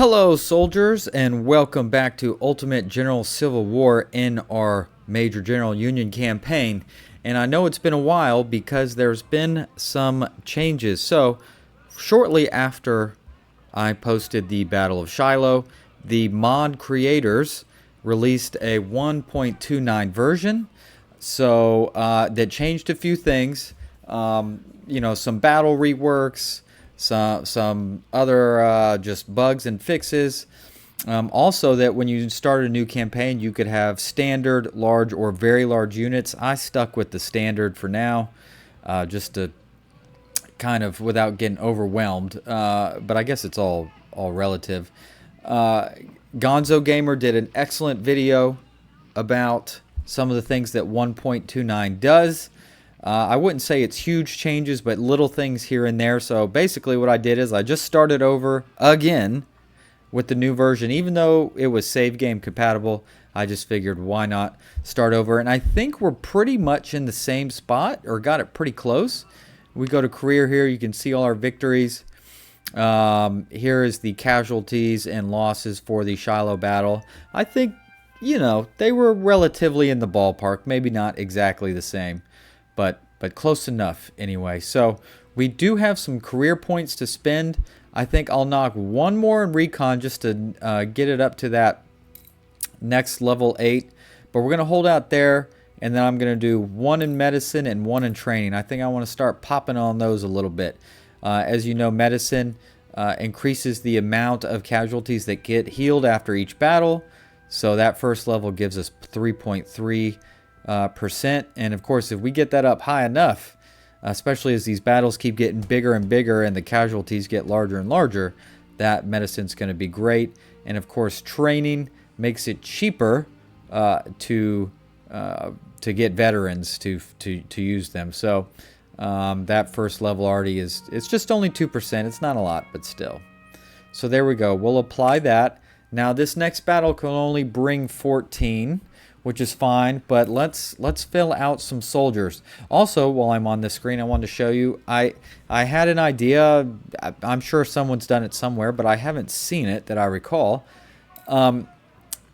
Hello, soldiers, and welcome back to Ultimate General Civil War in our Major General Union campaign. And I know it's been a while because there's been some changes. So, shortly after I posted the Battle of Shiloh, the mod creators released a 1.29 version. So, that changed a few things. Some battle reworks, some other just bugs and fixes. Also, that when you start a new campaign, you could have standard, large, or very large units. I stuck with the standard for now, just to kind of without getting overwhelmed. But I guess it's all relative. Gonzo Gamer did an excellent video about some of the things that 1.29 does. I wouldn't say it's huge changes, but little things here and there. So basically what I did is I just started over again with the new version. Even though it was save game compatible, I just figured why not start over. And I think we're pretty much in the same spot, or got it pretty close. We go to career here. You can see all our victories. Here is the casualties and losses for the Shiloh battle. I think, they were relatively in the ballpark. Maybe not exactly the same, but close enough anyway. So we do have some career points to spend. I think I'll knock one more in recon just to get it up to that next level 8. But we're going to hold out there, and then I'm going to do one in medicine and one in training. I think I want to start popping on those a little bit. As you know, medicine increases the amount of casualties that get healed after each battle. So that first level gives us 3.3%. And of course, if we get that up high enough, especially as these battles keep getting bigger and bigger and the casualties get larger and larger, that medicine's going to be great. And of course, training makes it cheaper to get veterans to use them. So that first level already it's just only 2%. It's not a lot, but still. So there we go. We'll apply that. Now this next battle can only bring 14, which is fine, but let's fill out some soldiers. Also, while I'm on this screen, I wanted to show you, I had an idea. I'm sure someone's done it somewhere, but I haven't seen it that I recall.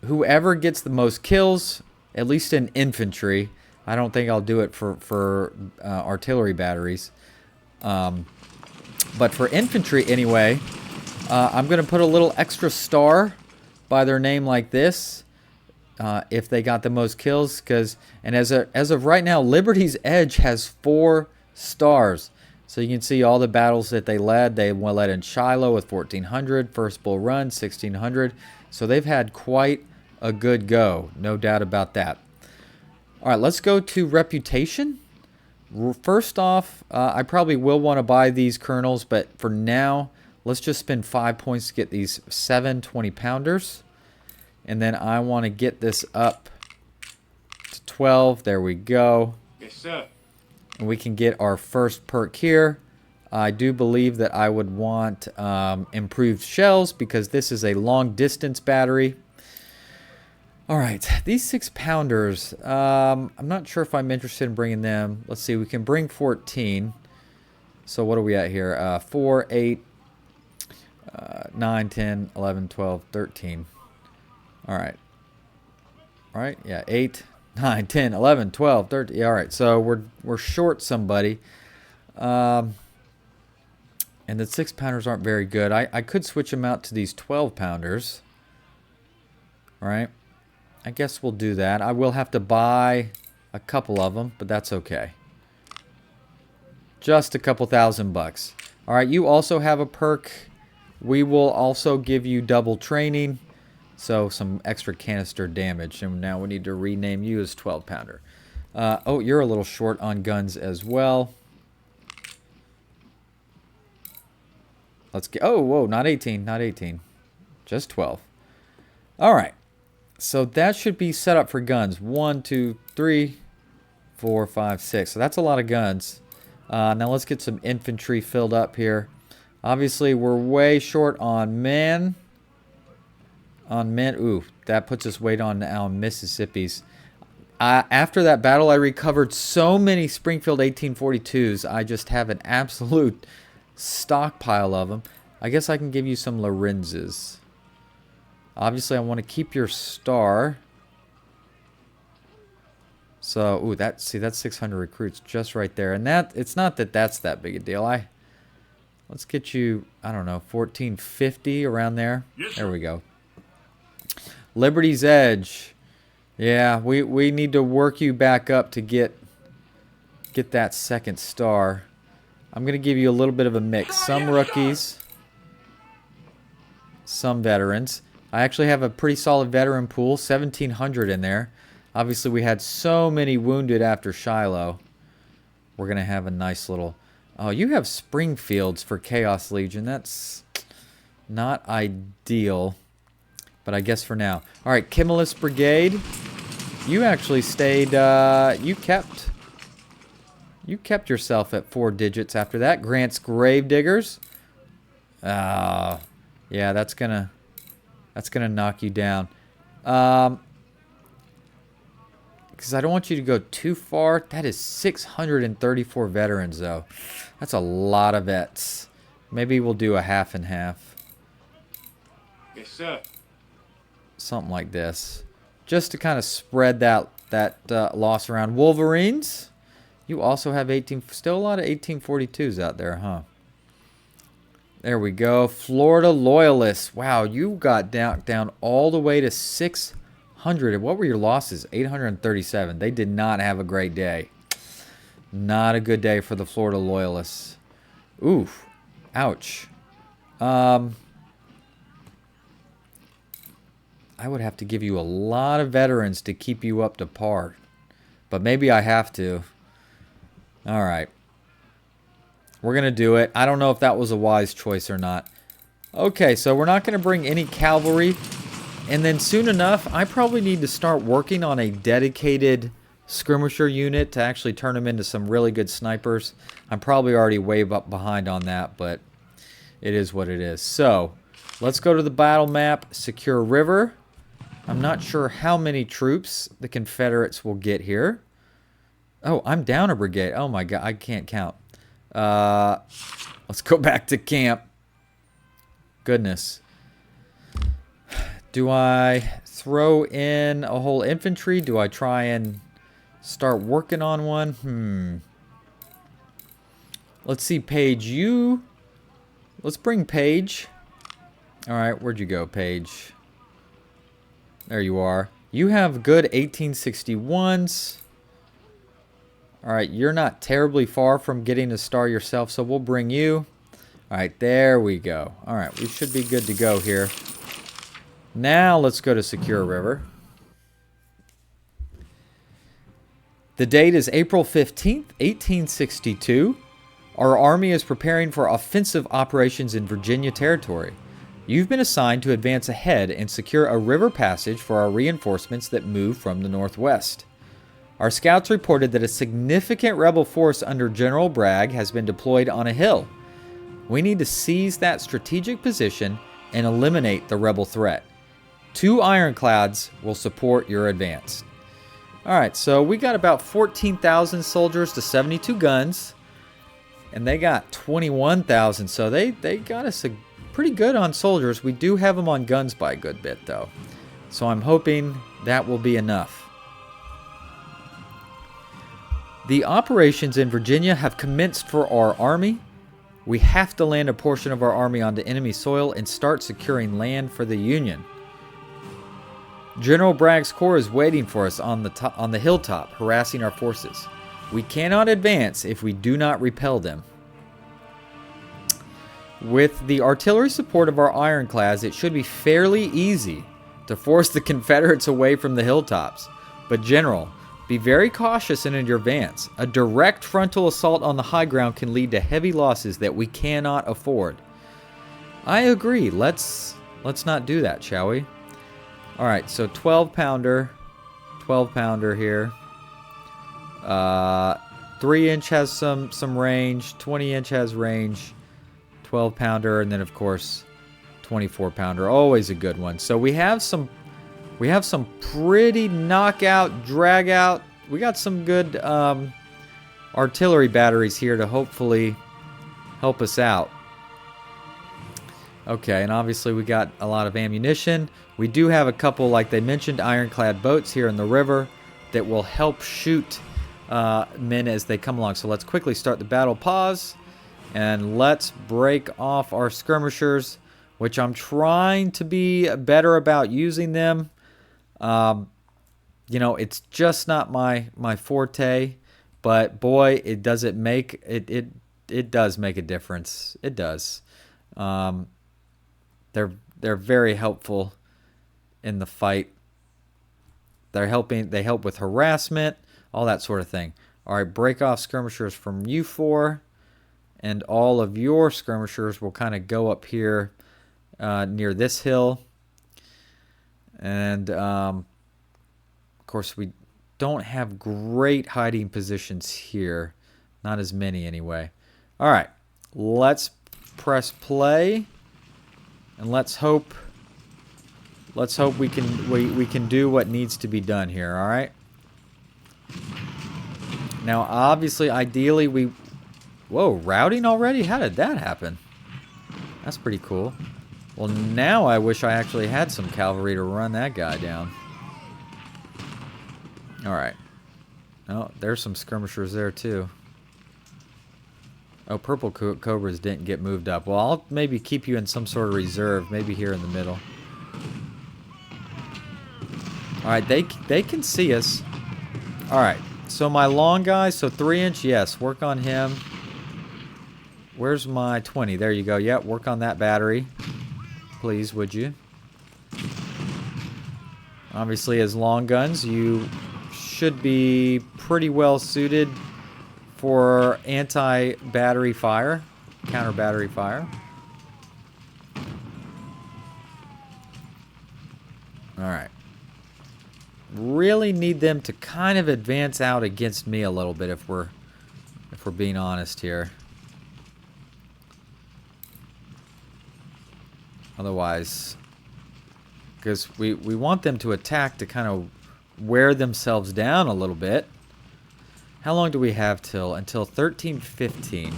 Whoever gets the most kills, at least in infantry, I don't think I'll do it for artillery batteries. But for infantry anyway, I'm going to put a little extra star by their name like this. If they got the most kills, and as of right now, Liberty's Edge has 4 stars. So you can see all the battles that they led. They led in Shiloh with 1,400, First Bull Run 1,600. So they've had quite a good go, no doubt about that. All right, let's go to reputation. First off, I probably will want to buy these colonels, but for now, let's just spend 5 points to get these 7 20-pounders. And then I want to get this up to 12. There we go. Yes, sir. And we can get our first perk here. I do believe that I would want improved shells because this is a long distance battery. All right, these 6-pounders, I'm not sure if I'm interested in bringing them. Let's see, we can bring 14. So what are we at here? 4, 8, 9, 10, 11, 12, 13. All right. All right. Yeah. 8, 9, 10, 11, 12, 13. All right. So we're short somebody. And the 6-pounders aren't very good. I could switch them out to these 12-pounders. All right. I guess we'll do that. I will have to buy a couple of them, but that's okay. Just a couple $1,000. All right. You also have a perk. We will also give you double training. So some extra canister damage. And now we need to rename you as 12-pounder. Oh, you're a little short on guns as well. Let's get... Oh, whoa, not 18. Not 18. Just 12. All right. So that should be set up for guns. 1, 2, 3, 4, 5, 6. So that's a lot of guns. Now let's get some infantry filled up here. Obviously, we're way short on men. Ooh, that puts us weight on Mississippi's. After that battle, I recovered so many Springfield 1842s. I just have an absolute stockpile of them. I guess I can give you some Lorenzes. Obviously, I want to keep your star. So, ooh, that's 600 recruits just right there. And it's not that that's that big a deal. Let's get you, I don't know, 1450 around there. Yes, there we go. Liberty's Edge. Yeah, we need to work you back up to get that second star. I'm going to give you a little bit of a mix. Some rookies, some veterans. I actually have a pretty solid veteran pool, 1,700 in there. Obviously, we had so many wounded after Shiloh. We're going to have a nice little... Oh, you have Springfields for Chaos Legion. That's not ideal, but I guess for now. All right, Kimmelis Brigade. You actually stayed... You kept yourself at 4 digits after that. Grant's Gravediggers. Yeah, that's gonna knock you down. Because I don't want you to go too far. That is 634 veterans, though. That's a lot of vets. Maybe we'll do a half and half. Yes, sir. Something like this, just to kind of spread that loss around. Wolverines. You also have still a lot of 1842s out there, huh? There we go. Florida Loyalists. Wow, you got down all the way to 600. What were your losses? 837. They did not have a great day. Not a good day for the Florida Loyalists. Oof. Ouch. I would have to give you a lot of veterans to keep you up to par. But maybe I have to. All right. We're going to do it. I don't know if that was a wise choice or not. Okay, so we're not going to bring any cavalry. And then soon enough, I probably need to start working on a dedicated skirmisher unit to actually turn them into some really good snipers. I'm probably already way up behind on that, but it is what it is. So, let's go to the battle map, secure river. I'm not sure how many troops the Confederates will get here. Oh, I'm down a brigade. Oh my god, I can't count. Let's go back to camp. Goodness. Do I throw in a whole infantry? Do I try and start working on one? Let's see, Paige. Let's bring Paige. Alright, where'd you go, Paige? There you are. You have good 1861s. Alright, you're not terribly far from getting a star yourself, so we'll bring you. Alright, there we go. Alright, we should be good to go here. Now let's go to Secure River. The date is April 15th, 1862. Our army is preparing for offensive operations in Virginia territory. You've been assigned to advance ahead and secure a river passage for our reinforcements that move from the northwest. Our scouts reported that a significant rebel force under General Bragg has been deployed on a hill. We need to seize that strategic position and eliminate the rebel threat. 2 ironclads will support your advance. Alright, so we got about 14,000 soldiers to 72 guns. And they got 21,000, so they got us pretty good on soldiers. We do have them on guns by a good bit, though. So I'm hoping that will be enough. The operations in Virginia have commenced for our army. We have to land a portion of our army onto enemy soil and start securing land for the Union. General Bragg's corps is waiting for us on the hilltop, harassing our forces. We cannot advance if we do not repel them. With the artillery support of our ironclads, it should be fairly easy to force the Confederates away from the hilltops. But General, be very cautious in your advance. A direct frontal assault on the high ground can lead to heavy losses that we cannot afford. I agree. Let's not do that, shall we? Alright, so 12 pounder. 12 pounder here. 3-inch has some range. 20-inch has range. 12 pounder, and then of course 24 pounder. Always a good one. So we have some pretty knockout, drag out. We got some good artillery batteries here to hopefully help us out. Okay, and obviously we got a lot of ammunition. We do have a couple, like they mentioned, ironclad boats here in the river that will help shoot men as they come along. So let's quickly start the battle. Pause. And let's break off our skirmishers, which I'm trying to be better about using them. You know, it's just not my forte, but boy, it does make a difference. It does. They're very helpful in the fight. They help with harassment, all that sort of thing. All right, break off skirmishers from you four, and all of your skirmishers will kind of go up here near this hill. And of course, we don't have great hiding positions here. Not as many anyway. All right, let's press play, and let's hope we can do what needs to be done here. All right. Now, obviously, ideally, whoa, routing already? How did that happen? That's pretty cool. Well, now I wish I actually had some cavalry to run that guy down. All right. Oh, there's some skirmishers there too. Oh, purple cobras didn't get moved up. Well, I'll maybe keep you in some sort of reserve, maybe here in the middle. All right, they can see us. All right, so my long guy, so 3-inch, yes, work on him. Where's my 20? There you go. Yep, work on that battery. Please, would you? Obviously, as long guns, you should be pretty well suited for anti-battery fire, counter-battery fire. All right. Really need them to kind of advance out against me a little bit if we're being honest here. Otherwise, because we want them to attack to kind of wear themselves down a little bit. How long do we have until 13:15?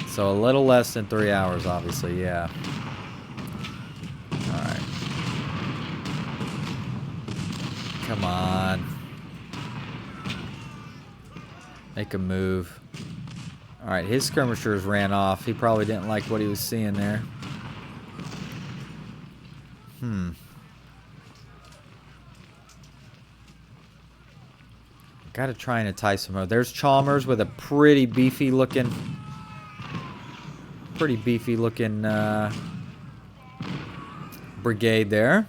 So a little less than 3 hours, obviously, yeah. All right. Come on. Make a move. All right, his skirmishers ran off. He probably didn't like what he was seeing there. Gotta try and entice him. There's Chalmers with a pretty beefy looking brigade there.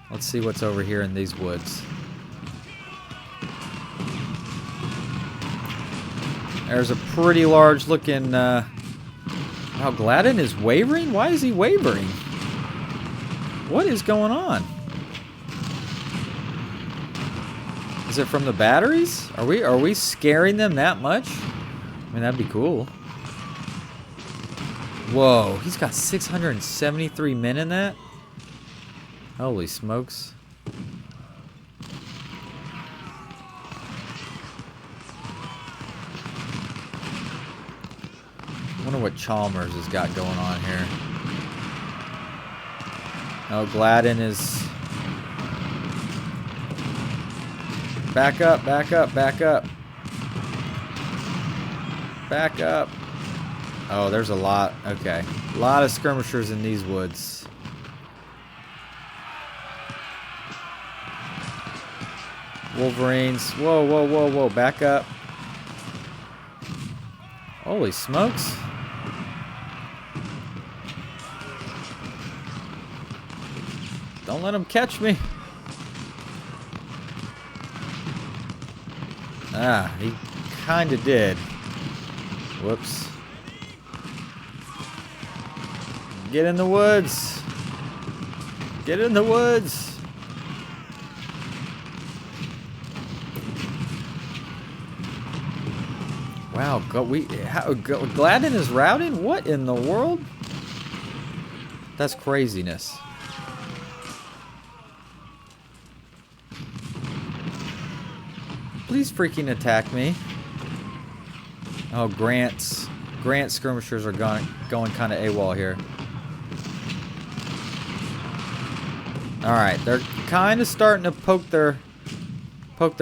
Let's see what's over here in these woods. There's a pretty large looking wow, Gladden is wavering? Why is he wavering? What is going on? Is it from the batteries? Are we scaring them that much? I mean, that'd be cool. Whoa, he's got 673 men in that? Holy smokes. I wonder what Chalmers has got going on here. Oh, Gladden is... Back up, back up, back up. Back up. Oh, there's a lot. Okay. A lot of skirmishers in these woods. Wolverines. Whoa, whoa, whoa, whoa. Back up. Holy smokes. Don't let them catch me. Ah, he kind of did. Whoops. Get in the woods. Get in the woods. Wow, Gladden is routing? What in the world? That's craziness. Please freaking attack me. Oh, Grant's skirmishers are going kind of AWOL here. Alright, they're kind of starting to poke their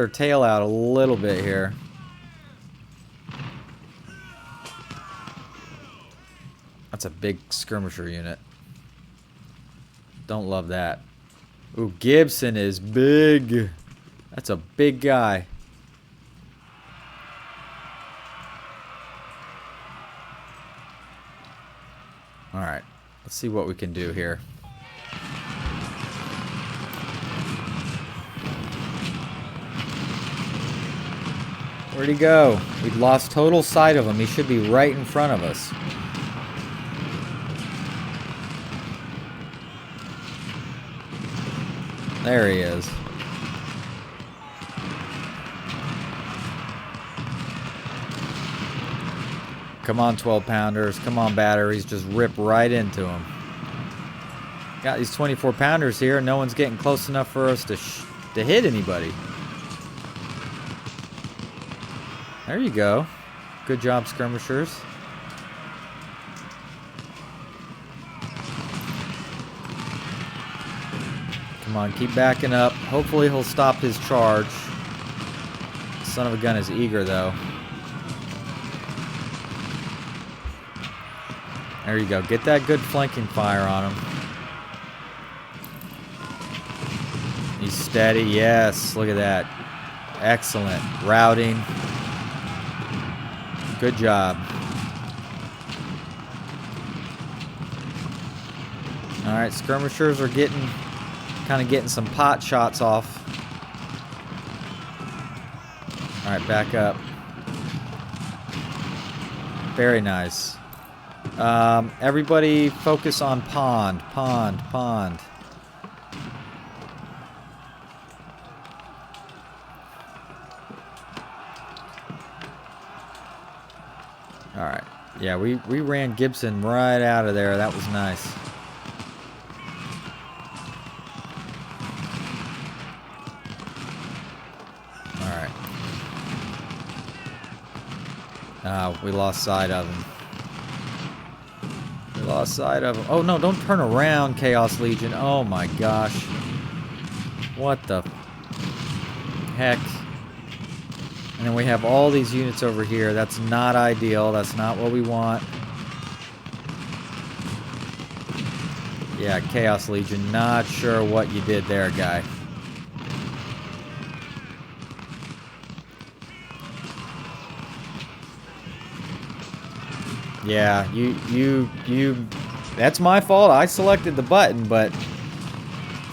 tail out a little bit here. That's a big skirmisher unit. Don't love that. Ooh, Gibson is big. That's a big guy. Alright, let's see what we can do here. Where'd he go? We've lost total sight of him. He should be right in front of us. There he is. Come on, 12-pounders. Come on, batteries. Just rip right into them. Got these 24-pounders here, and no one's getting close enough for us to hit anybody. There you go. Good job, skirmishers. Come on, keep backing up. Hopefully he'll stop his charge. Son of a gun is eager, though. There you go. Get that good flanking fire on him. He's steady. Yes, look at that. Excellent. Routing. Good job. Alright, skirmishers are kind of getting some pot shots off. Alright, back up. Very nice. Everybody focus on pond. Pond. Alright. Yeah, we ran Gibson right out of there. That was nice. Alright. We lost sight of him. We lost sight of him. Oh no, don't turn around, Chaos Legion. Oh my gosh. What the heck? And then we have all these units over here. That's not ideal. That's not what we want. Yeah, Chaos Legion. Not sure what you did there, guy. Yeah, you... That's my fault. I selected the button, but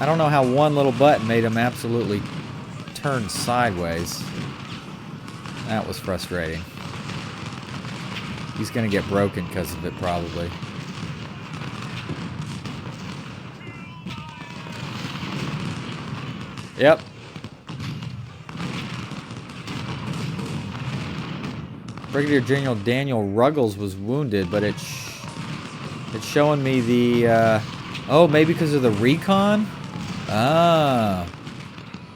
I don't know how one little button made him absolutely turn sideways. That was frustrating. He's gonna get broken because of it, probably. Yep. Brigadier General Daniel Ruggles was wounded, but it's showing me the, oh, maybe because of the recon? Ah.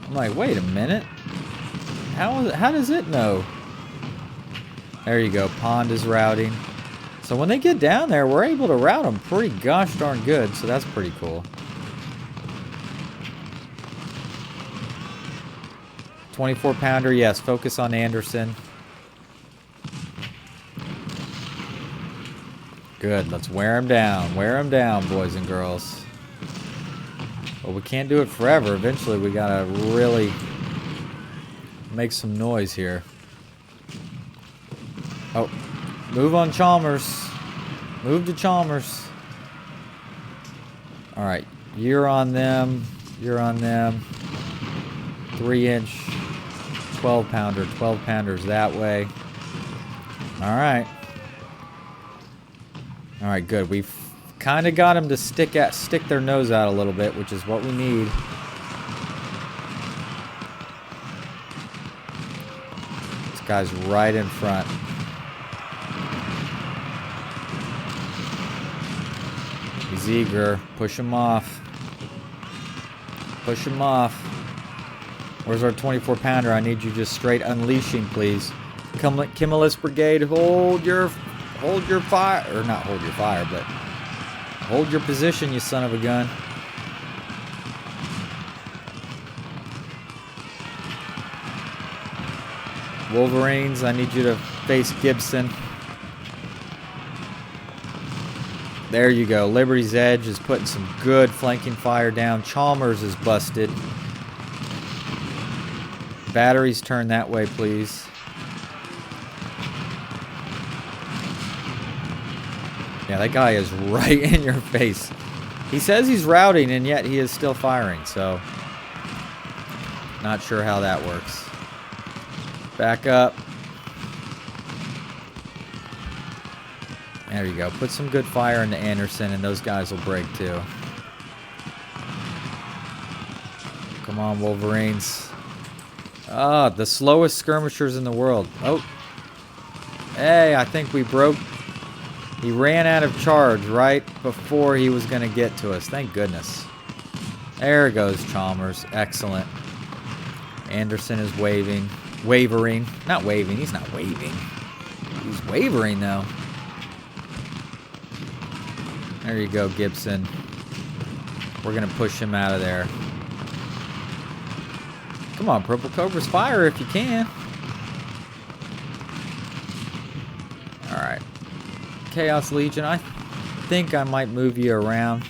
I'm like, wait a minute. How does it know? There you go. Pond is routing. So when they get down there, we're able to route them pretty gosh darn good. So that's pretty cool. 24-pounder, yes. Focus on Anderson. Good. Let's wear him down. Wear him down, boys and girls. Well, we can't do it forever. Eventually, we gotta really make some noise here. Oh, move on Chalmers. Move to Chalmers. All right, you're on them. You're on them. 3-inch, 12-pounder. 12-pounders that way. All right. All right, good. We've kind of got them to stick their nose out a little bit, which is what we need. This guy's right in front. He's eager. Push him off. Push him off. Where's our 24-pounder? I need you just straight unleashing, please. Kimmelis Brigade, hold your fire, or not hold your fire, but hold your position, you son of a gun. Wolverines, I need you to face Gibson. There you go. Liberty's Edge is putting some good flanking fire down. Chalmers is busted. Batteries turn that way, please. Yeah, that guy is right in your face. He says he's routing, and yet he is still firing, so not sure how that works. Back up. There you go. Put some good fire into Anderson, and those guys will break too. Come on, Wolverines. Ah, the slowest skirmishers in the world. Oh. Hey, I think we broke. He ran out of charge right before he was going to get to us. Thank goodness. There goes Chalmers. Excellent. Anderson is wavering. Not waving. He's not waving. He's wavering, though. There you go, Gibson. We're going to push him out of there. Come on, Purple Cobras, fire if you can. Alright. Chaos Legion, I think I might move you around.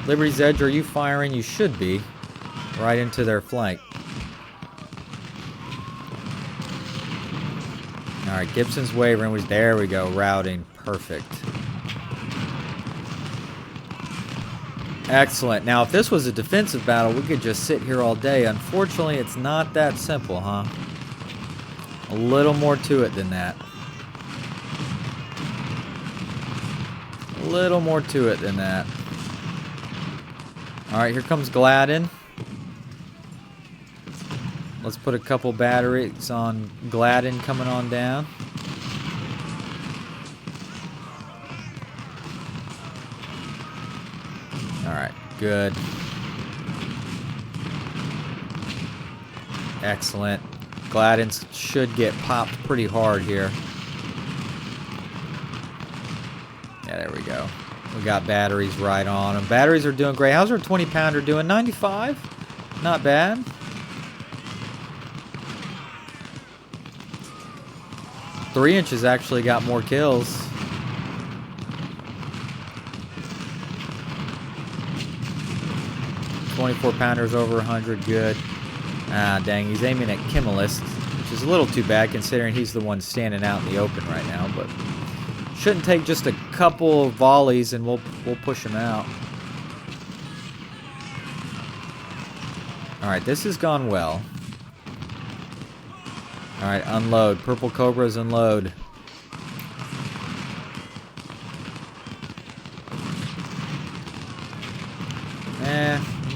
Liberty's Edge, are you firing? You should be. Right into their flank. Alright, Gibson's wavering. There we go, routing. Perfect. Excellent. Now, if this was a defensive battle, we could just sit here all day. Unfortunately, it's not that simple, huh? A little more to it than that. A little more to it than that. Alright, here comes Gladden. Let's put a couple batteries on Gladden coming on down. Alright, good. Excellent. Gladden should get popped pretty hard here. Yeah, there we go. We got batteries right on them. Batteries are doing great. How's our 20-pounder doing? 95? Not bad. Three inches actually got more kills. .24-pounders over 100, good. Ah, dang, he's aiming at Kimmelis, which is a little too bad considering he's the one standing out in the open right now, but shouldn't take just a couple of volleys and we'll push him out. Alright, this has gone well. Alright, unload. Purple Cobras, unload.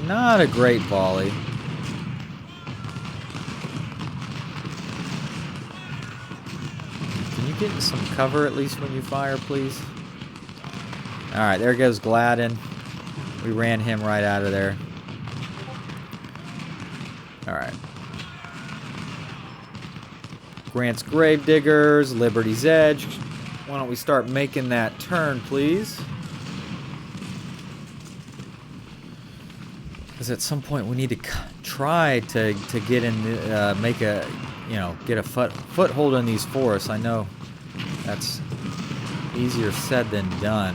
Not a great volley. Can you get some cover at least when you fire, please? Alright, there goes Gladden. We ran him right out of there. Alright. Grant's Gravediggers, Liberty's Edge. Why don't we start making that turn, please? Because at some point we need to try to get in, make a, get a foothold in these forests. I know that's easier said than done.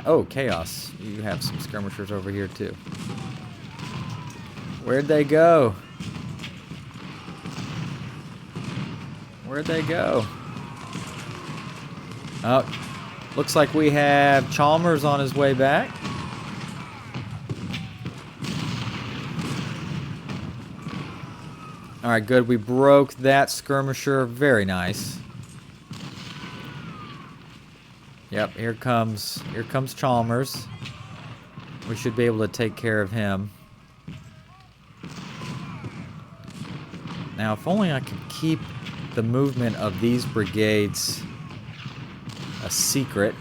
Oh, Chaos. You have some skirmishers over here too. Where'd they go? Where'd they go? Oh, looks like we have Chalmers on his way back. Alright, good. We broke that skirmisher. Very nice. Yep, here comes Chalmers. We should be able to take care of him. Now, if only I could keep the movement of these brigades a secret.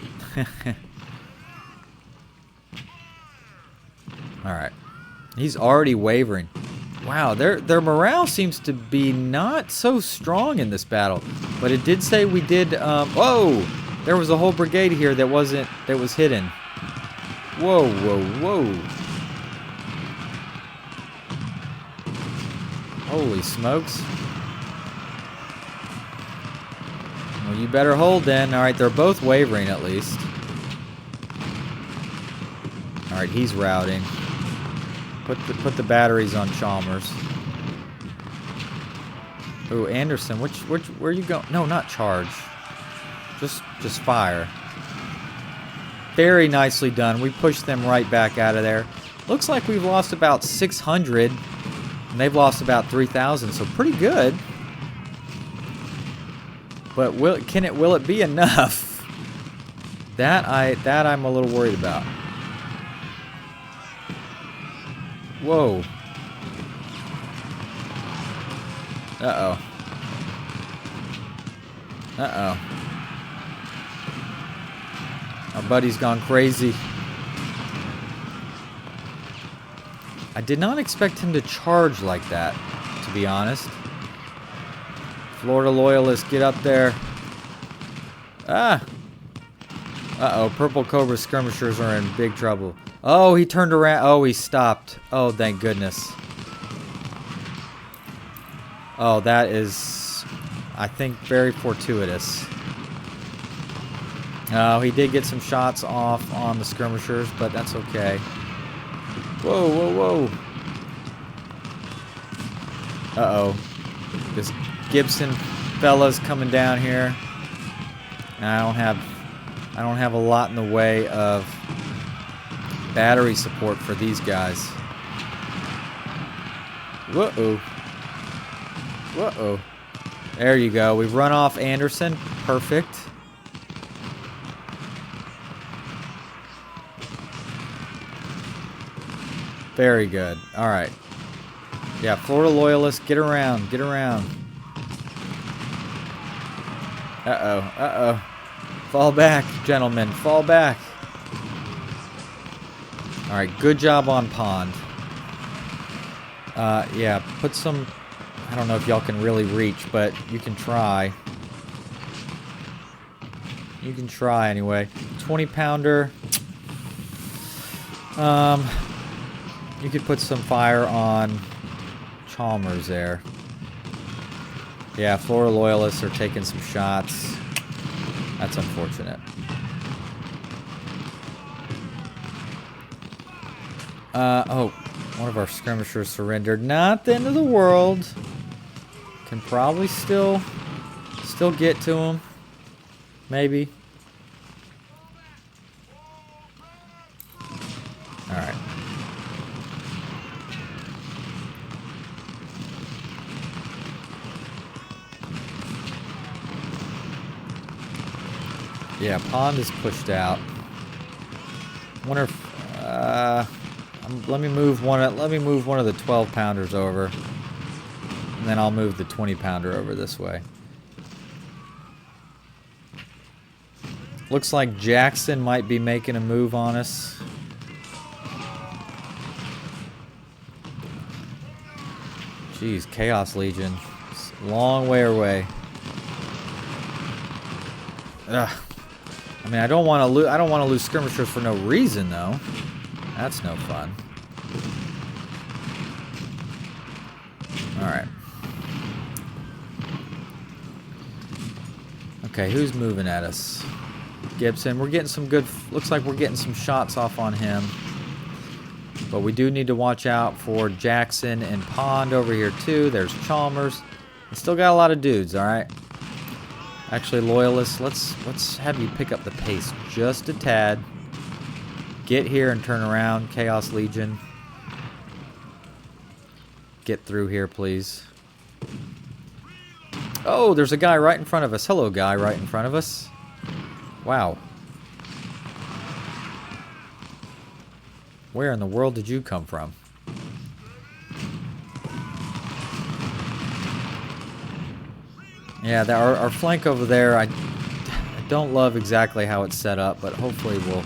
Alright. He's already wavering. Wow, their morale seems to be not so strong in this battle. But it did say we did, whoa! There was a whole brigade here that was hidden. Whoa, whoa, whoa. Holy smokes. Well, you better hold then. Alright, they're both wavering at least. Alright, he's routing. Put the batteries on Chalmers. Ooh, Anderson, where you go? No, not charge. Just fire. Very nicely done. We pushed them right back out of there. Looks like we've lost about 600, and they've lost about 3,000, so pretty good. But will it be enough? That I'm a little worried about. Whoa. Uh-oh. Uh-oh. Our buddy's gone crazy. I did not expect him to charge like that, to be honest. Florida Loyalists, get up there. Ah! Uh-oh, Purple Cobra skirmishers are in big trouble. Oh, he turned around. Oh, he stopped. Oh, thank goodness. Oh, that is, I think, very fortuitous. Oh, he did get some shots off on the skirmishers, but that's okay. Whoa, whoa, whoa. Uh-oh. This Gibson fella's coming down here. And I don't have a lot in the way of battery support for these guys. Whoa. Whoa. There you go. We've run off Anderson. Perfect. Very good. Alright. Yeah, Florida Loyalists, get around. Get around. Uh-oh. Uh-oh. Fall back, gentlemen. Fall back. Alright, good job on Pond. Yeah, put some... I don't know if y'all can really reach, but you can try. You can try anyway. 20-pounder. You could put some fire on Chalmers there. Yeah, Florida Loyalists are taking some shots. That's unfortunate. Oh, one of our skirmishers surrendered. Not the end of the world. Can probably still get to him. Maybe. Alright. Yeah, Pond is pushed out. Wonder if let me move one of the 12-pounders over. And then I'll move the 20-pounder over this way. Looks like Jackson might be making a move on us. Jeez, Chaos Legion. It's a long way away. Ugh. I mean, I don't want to lose skirmishers for no reason, though. That's no fun. All right. Okay, who's moving at us? Gibson. We're getting some good... Looks like we're getting some shots off on him. But we do need to watch out for Jackson and Pond over here, too. There's Chalmers. We still got a lot of dudes, all right? Actually, Loyalists, let's have you pick up the pace just a tad. Get here and turn around. Chaos Legion. Get through here, please. Oh, there's a guy right in front of us. Hello, guy right in front of us. Wow. Where in the world did you come from? Yeah, our flank over there, I don't love exactly how it's set up, but hopefully we'll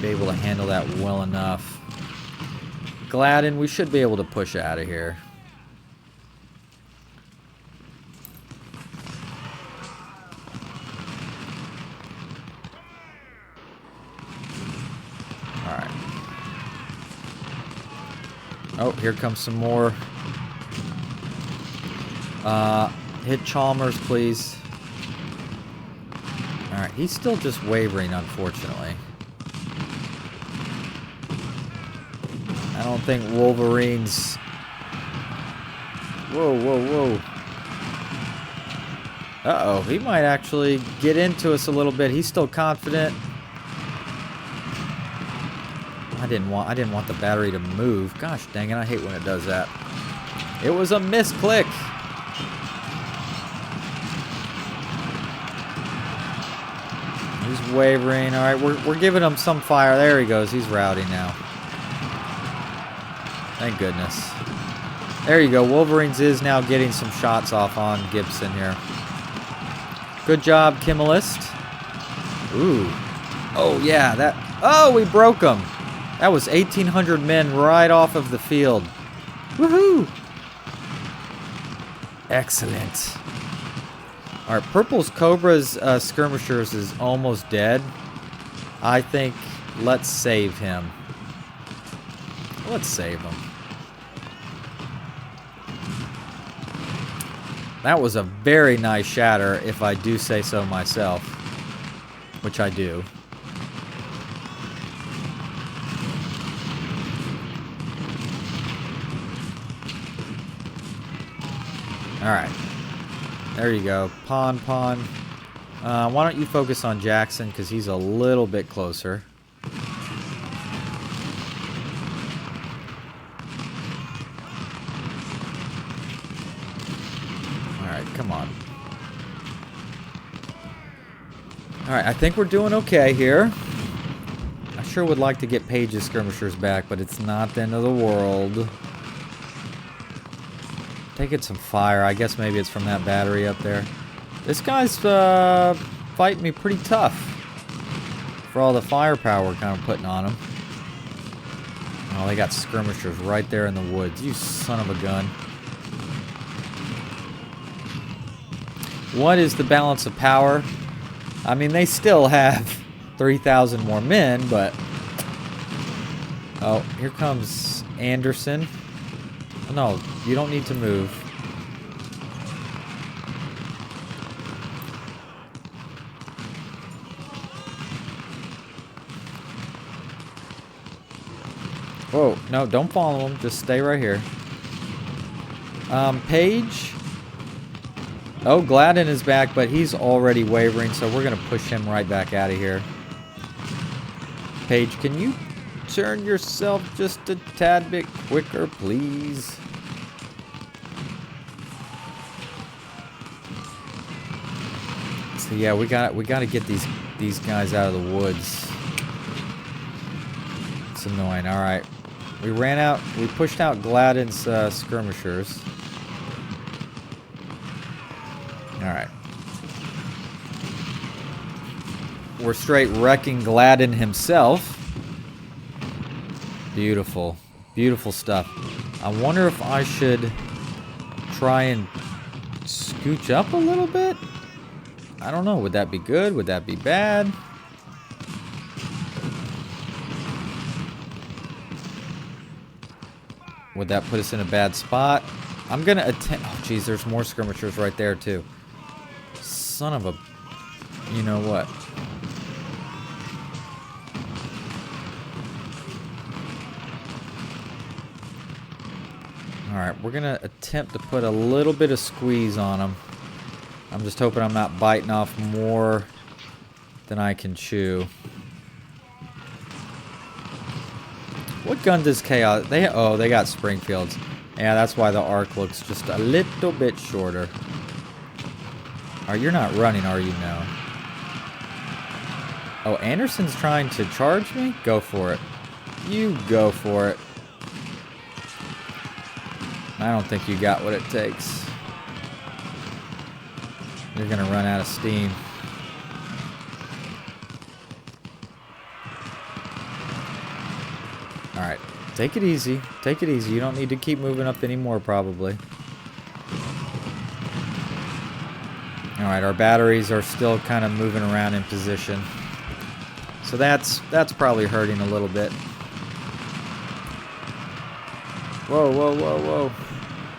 be able to handle that well enough. Gladden, we should be able to push out of here. Alright. Oh, here comes some more. Hit Chalmers, please. Alright, he's still just wavering, unfortunately. I don't think Wolverine's... Whoa, whoa, whoa. Uh-oh, he might actually get into us a little bit. He's still confident. I didn't want the battery to move. Gosh dang it, I hate when it does that. It was a misclick. He's wavering. All right, we're giving him some fire. There he goes. He's routing now. Thank goodness. There you go. Wolverines is now getting some shots off on Gibson here. Good job, Kimmelist. Ooh. Oh, yeah. That. Oh, we broke him. That was 1,800 men right off of the field. Woohoo! Excellent. All right, Purple's Cobra's skirmishers is almost dead. I think let's save him. Let's save him. That was a very nice shatter, if I do say so myself. Which I do. Alright. There you go. Pawn. Why don't you focus on Jackson, because he's a little bit closer. Alright, come on. Alright, I think we're doing okay here. I sure would like to get Page's skirmishers back, but it's not the end of the world. Taking some fire. I guess maybe it's from that battery up there. This guy's fighting me pretty tough for all the firepower we're kind of putting on him. Oh, they got skirmishers right there in the woods. You son of a gun. What is the balance of power? I mean, they still have 3,000 more men, but... Oh, here comes Anderson. No, you don't need to move. Whoa, no, don't follow him. Just stay right here. Page. Oh, Gladden is back, but he's already wavering, so we're going to push him right back out of here. Page, can you turn yourself just a tad bit quicker, please? So yeah, we got to get these guys out of the woods. It's annoying. All right, we pushed out Gladden's skirmishers. All right, we're straight wrecking Gladden himself. Beautiful. Beautiful stuff. I wonder if I should try and scooch up a little bit? I don't know. Would that be good? Would that be bad? Would that put us in a bad spot? I'm going to attempt... Oh, geez, there's more skirmishers right there, too. Son of a... You know what? Alright, we're going to attempt to put a little bit of squeeze on them. I'm just hoping I'm not biting off more than I can chew. What gun does Chaos... they got Springfields. Yeah, that's why the arc looks just a little bit shorter. Alright, you're not running, are you? No. Oh, Anderson's trying to charge me? Go for it. You go for it. I don't think you got what it takes. You're gonna run out of steam. Alright. Take it easy. Take it easy. You don't need to keep moving up anymore, probably. Alright, our batteries are still kind of moving around in position. So that's probably hurting a little bit. Whoa, whoa, whoa, whoa.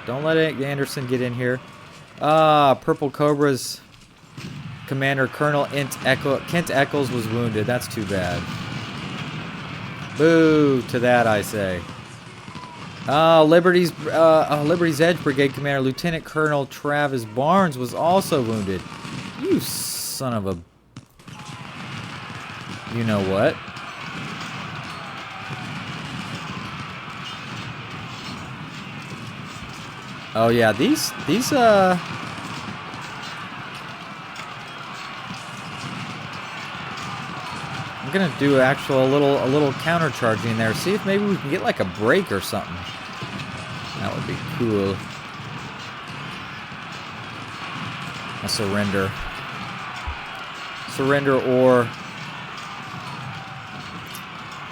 Don't let Anderson get in here. Purple Cobra's Commander Colonel Kent Eccles was wounded. That's too bad. Boo to that, I say. Liberty's Edge Brigade Commander Lieutenant Colonel Travis Barnes was also wounded. You son of a... You know what? Oh yeah, these I'm gonna do a little counter charging there. See if maybe we can get like a break or something. That would be cool. A surrender. Surrender or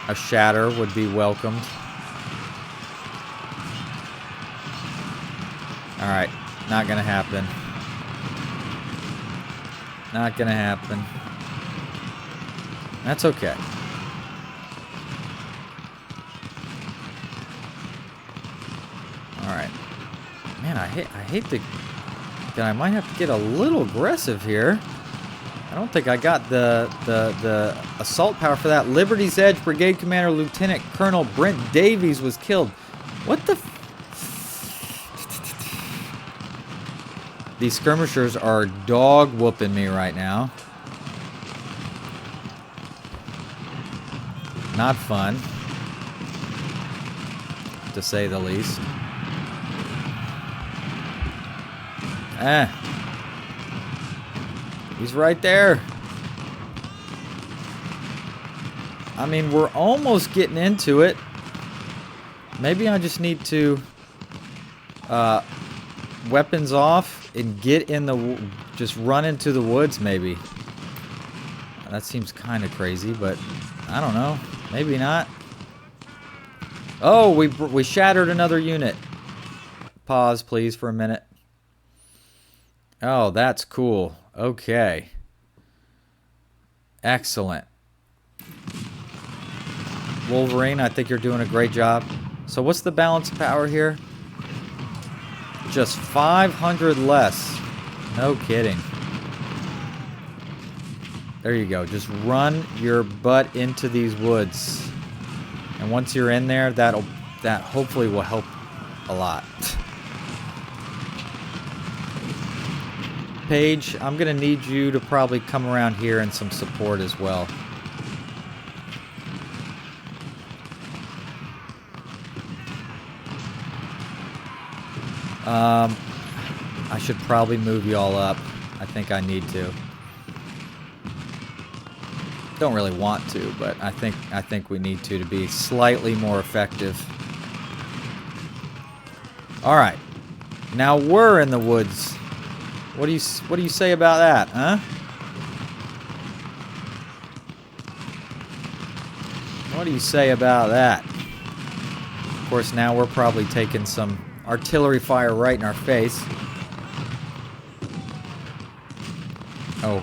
a shatter would be welcomed. Alright, not gonna happen. Not gonna happen. That's okay. Alright. Man, I hate to... I might have to get a little aggressive here. I don't think I got the assault power for that. Liberty's Edge Brigade Commander Lieutenant Colonel Brent Davies was killed. What the... These skirmishers are dog whooping me right now. Not fun, to say the least. He's right there. I mean, we're almost getting into it. Maybe I just need to weapons off and get in the... just run into the woods, maybe. That seems kind of crazy, but I don't know. Maybe not. Oh, we shattered another unit. Pause, please, for a minute. Oh, that's cool. Okay. Excellent. Wolverine, I think you're doing a great job. So what's the balance power here? Just 500 less. No kidding. There you go. Just run your butt into these woods. And once you're in there, that hopefully will help a lot. Paige, I'm going to need you to probably come around here and some support as well. I should probably move y'all up. I think I need to. Don't really want to, but I think we need to be slightly more effective. All right, now we're in the woods. What do you say about that, huh? What do you say about that? Of course, now we're probably taking some artillery fire right in our face. Oh.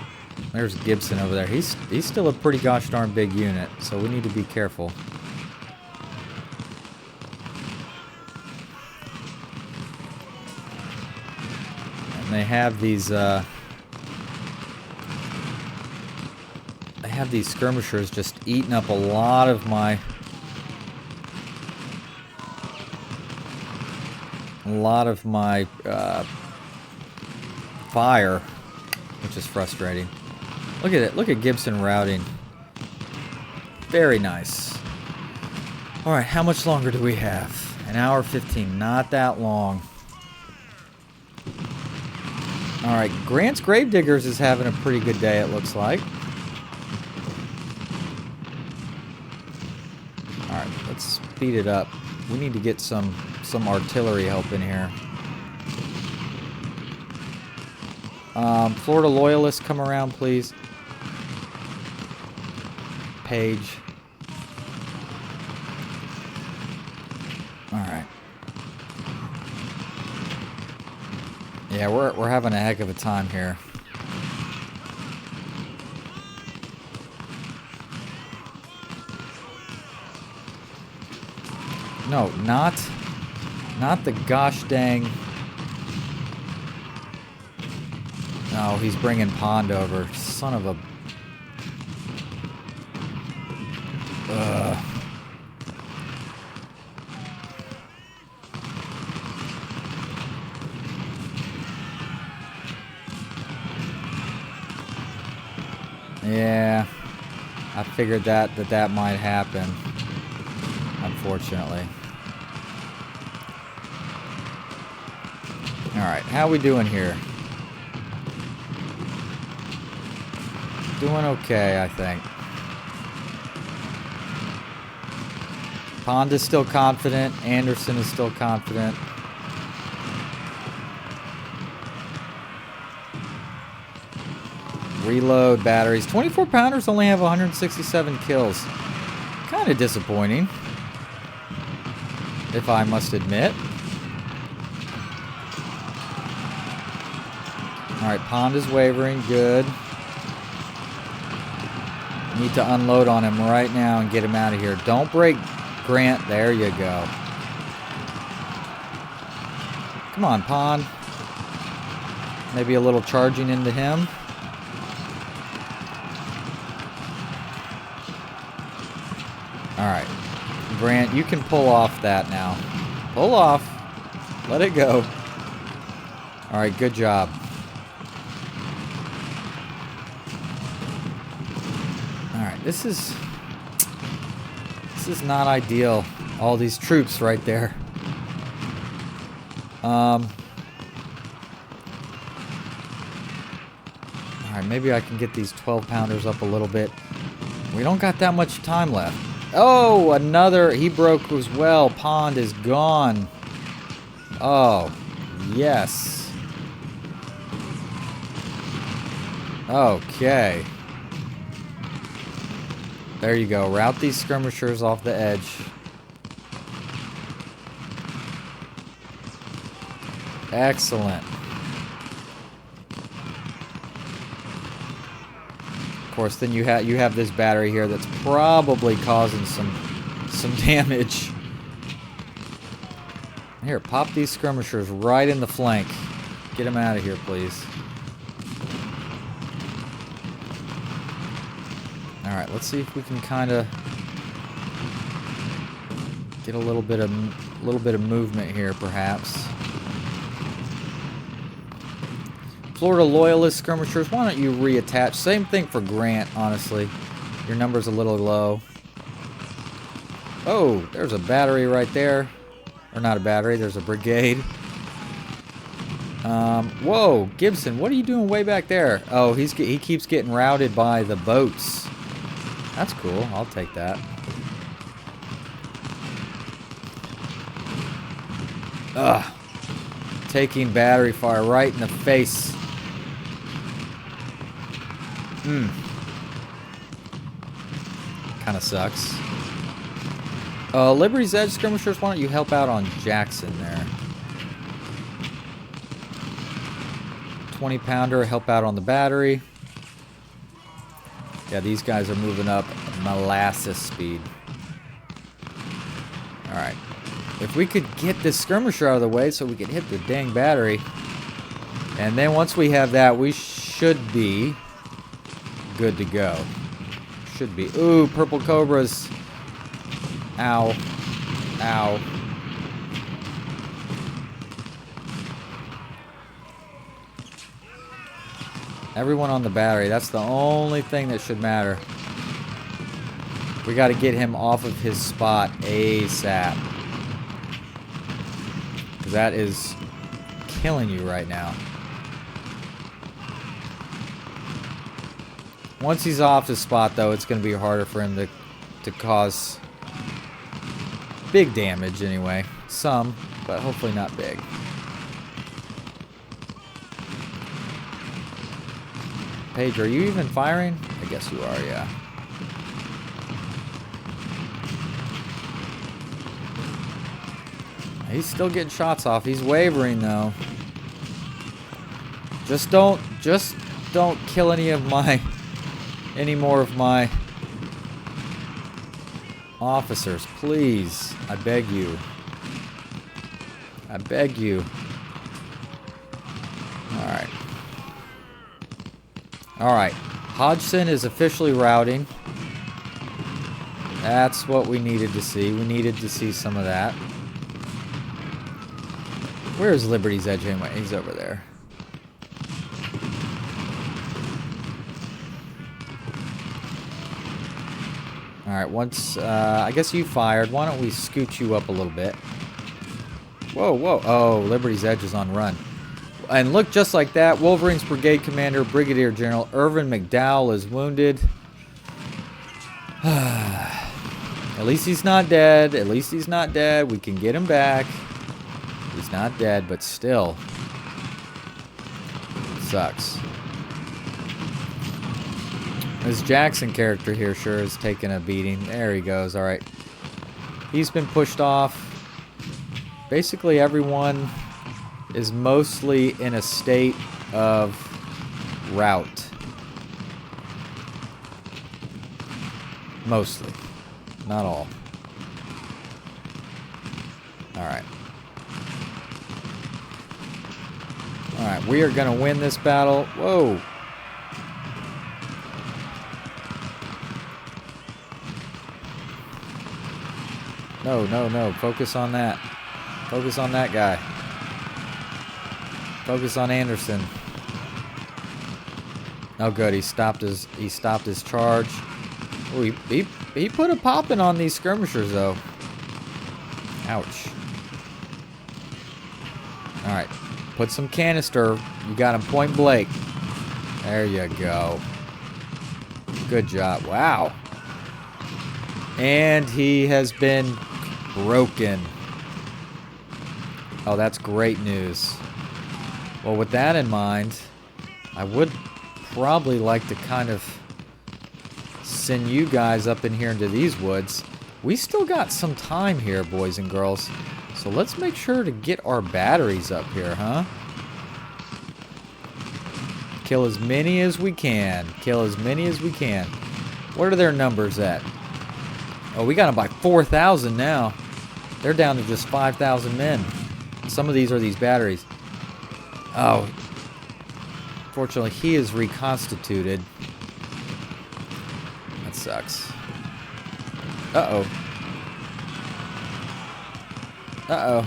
There's Gibson over there. He's still a pretty gosh darn big unit, so we need to be careful. And they have these skirmishers just eating up a lot of my fire, which is frustrating. Look at it. Look at Gibson routing. Very nice. Alright, how much longer do we have? An hour 15. Not that long. Alright, Grant's Gravediggers is having a pretty good day, it looks like. Alright, let's speed it up. We need to get some artillery help in here. Florida Loyalists, come around, please. Page. Yeah, we're having a heck of a time here. No, not the gosh dang. No, he's bringing Pond over. Son of a. Yeah, I figured that might happen. Unfortunately. All right, how we doing here? Doing okay, I think. Pond is still confident. Anderson is still confident. Reload batteries. 24 pounders only have 167 kills. Kind of disappointing, if I must admit. Alright, Pond is wavering. Good. Need to unload on him right now and get him out of here. Don't break Grant. There you go. Come on, Pond. Maybe a little charging into him. Alright. Grant, you can pull off that now. Pull off. Let it go. Alright, good job. Alright, this is not ideal. All these troops right there. Alright, maybe I can get these 12 pounders up a little bit. We don't got that much time left. Oh, another. He broke as well. Pond is gone. Oh, yes. Okay. There you go. Route these skirmishers off the edge. Excellent. Of course, then you have this battery here that's probably causing some damage. Here, pop these skirmishers right in the flank. Get them out of here, please. All right, let's see if we can kind of get a little bit of movement here, perhaps. Florida Loyalist skirmishers, why don't you reattach? Same thing for Grant, honestly. Your number's a little low. Oh, there's a battery right there. Or not a battery, there's a brigade. Whoa, Gibson, what are you doing way back there? Oh, he keeps getting routed by the boats. That's cool, I'll take that. Ugh. Taking battery fire right in the face. Kind of sucks. Liberty's Edge skirmishers, why don't you help out on Jackson there? 20 pounder, help out on the battery. Yeah, these guys are moving up molasses speed. Alright. If we could get this skirmisher out of the way so we can hit the dang battery. And then once we have that, we should be good to go. Should be. Ooh, purple cobras. Ow. Ow. Everyone on the battery. That's the only thing that should matter. We got to get him off of his spot ASAP. Because that is killing you right now. Once he's off his spot, though, it's going to be harder for him to cause big damage anyway. Some, but hopefully not big. Paige, are you even firing? I guess you are, yeah. He's still getting shots off. He's wavering, though. Just don't kill any more of my officers, please. I beg you. I beg you. Alright. Alright. Hodgson is officially routing. That's what we needed to see. We needed to see some of that. Where's Liberty's Edge anyway? He's over there. Alright, once, I guess you fired. Why don't we scoot you up a little bit? Whoa, whoa. Oh, Liberty's Edge is on run. And look, just like that, Wolverine's Brigade Commander, Brigadier General Irvin McDowell is wounded. At least he's not dead. At least he's not dead. We can get him back. He's not dead, but still. Sucks. This Jackson character here sure is taking a beating. There he goes. Alright. He's been pushed off. Basically everyone is mostly in a state of rout. Mostly. Not all. Alright. Alright, we are going to win this battle. Whoa. No, no, no. Focus on that. Focus on that guy. Focus on Anderson. Oh, good. He stopped his charge. Oh, he put a poppin' on these skirmishers, though. Ouch. All right. Put some canister. You got him point blank. There you go. Good job. Wow. And he has been broken. Oh, that's great news. Well, with that in mind, I would probably like to kind of send you guys up in here into these woods. We still got some time here, boys and girls. So let's make sure to get our batteries up here, huh? Kill as many as we can. Kill as many as we can. What are their numbers at? Oh, we got them by 4,000 now. They're down to just 5,000 men. Some of these are these batteries. Oh. Fortunately, he is reconstituted. That sucks. Uh-oh. Uh-oh.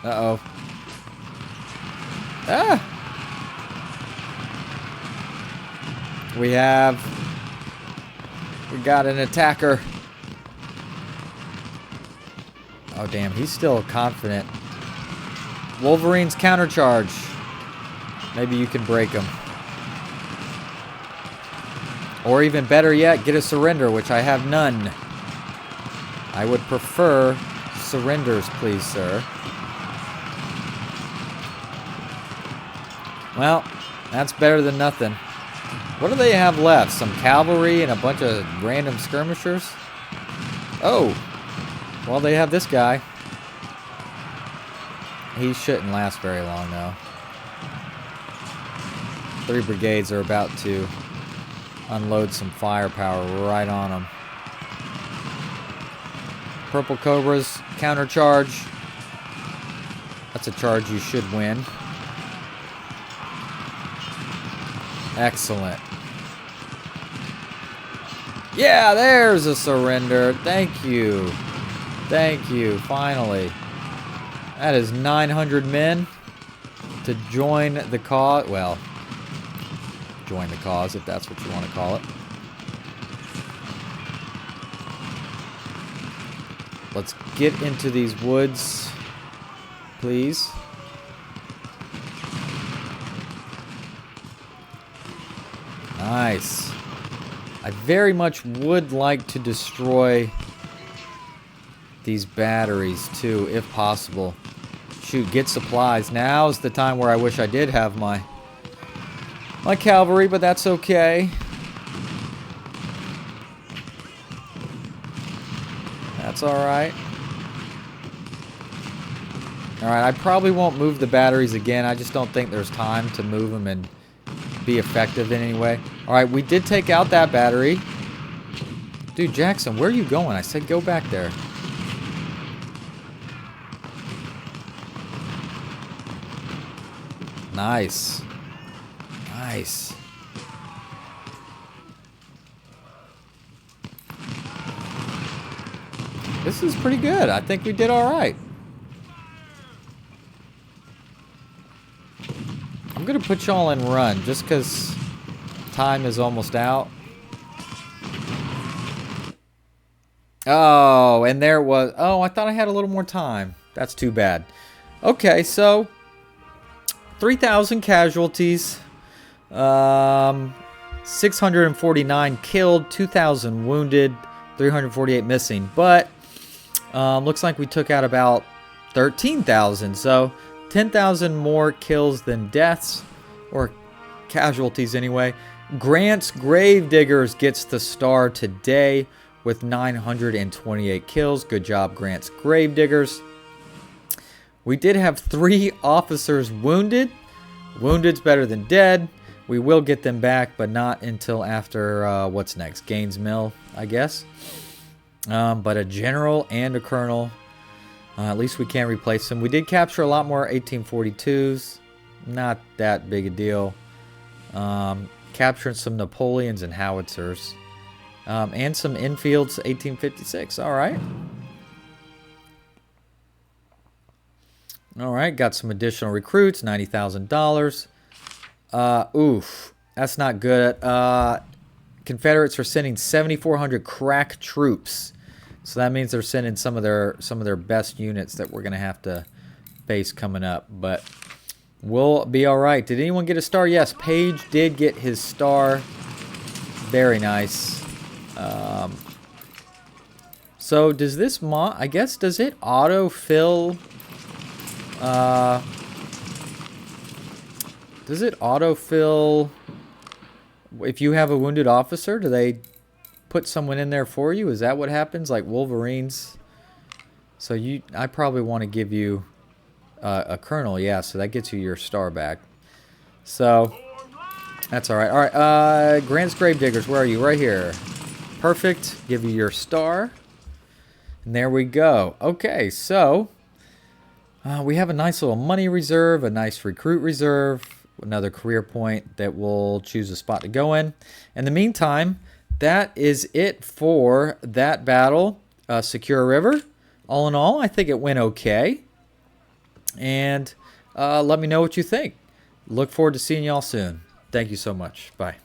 Uh-oh. Ah! We got an attacker. Oh, damn. He's still confident. Wolverine's countercharge. Maybe you can break him. Or even better yet, get a surrender, which I have none. I would prefer surrenders, please, sir. Well, that's better than nothing. What do they have left? Some cavalry and a bunch of random skirmishers? Oh. Well, they have this guy. He shouldn't last very long, though. 3 brigades are about to unload some firepower right on them. Purple Cobra's countercharge. That's a charge you should win. Excellent. Yeah, there's a surrender. Thank you. Thank you. Finally. That is 900 men to join the cause. Well, join the cause, if that's what you want to call it. Let's get into these woods, please. Nice. I very much would like to destroy these batteries too, if possible. Shoot, get supplies. Now's the time where I wish I did have my cavalry, but that's okay. That's alright. Alright, I probably won't move the batteries again. I just don't think there's time to move them and be effective in any way. Alright, we did take out that battery. Dude, Jackson, where are you going? I said go back there. Nice. Nice. This is pretty good. I think we did alright. I'm going to put y'all in run just because time is almost out. Oh, and there was... Oh, I thought I had a little more time. That's too bad. Okay, so 3,000 casualties. 649 killed, 2,000 wounded, 348 missing. But looks like we took out about 13,000. So 10,000 more kills than deaths, or casualties anyway. Grant's Gravediggers gets the star today with 928 kills. Good job, Grant's Gravediggers. We did have 3 officers wounded. Wounded's better than dead. We will get them back, but not until after, what's next? Gaines Mill, I guess. But a general and a colonel. At least we can't replace them. We did capture a lot more 1842s. Not that big a deal. Capturing some Napoleons and howitzers. And some Enfields 1856. Alright. Alright, got some additional recruits. $90,000. Oof. That's not good. Confederates are sending 7,400 crack troops. So that means they're sending some of their best units that we're going to have to face coming up. But we'll be alright. Did anyone get a star? Yes, Page did get his star. Very nice. So does this mod, I guess, does it autofill? Does it autofill if you have a wounded officer? Do they put someone in there for you? Is that what happens? Like Wolverines? So I probably want to give you a colonel. Yeah, so that gets you your star back. So that's all right. All right, Grant's Gravediggers, where are you? Right here. Perfect. Give you your star. And there we go. Okay, so we have a nice little money reserve, a nice recruit reserve, another career point that we'll choose a spot to go in. In the meantime, that is it for that battle. Secure River. All in all, I think it went okay. And let me know what you think. Look forward to seeing y'all soon. Thank you so much. Bye.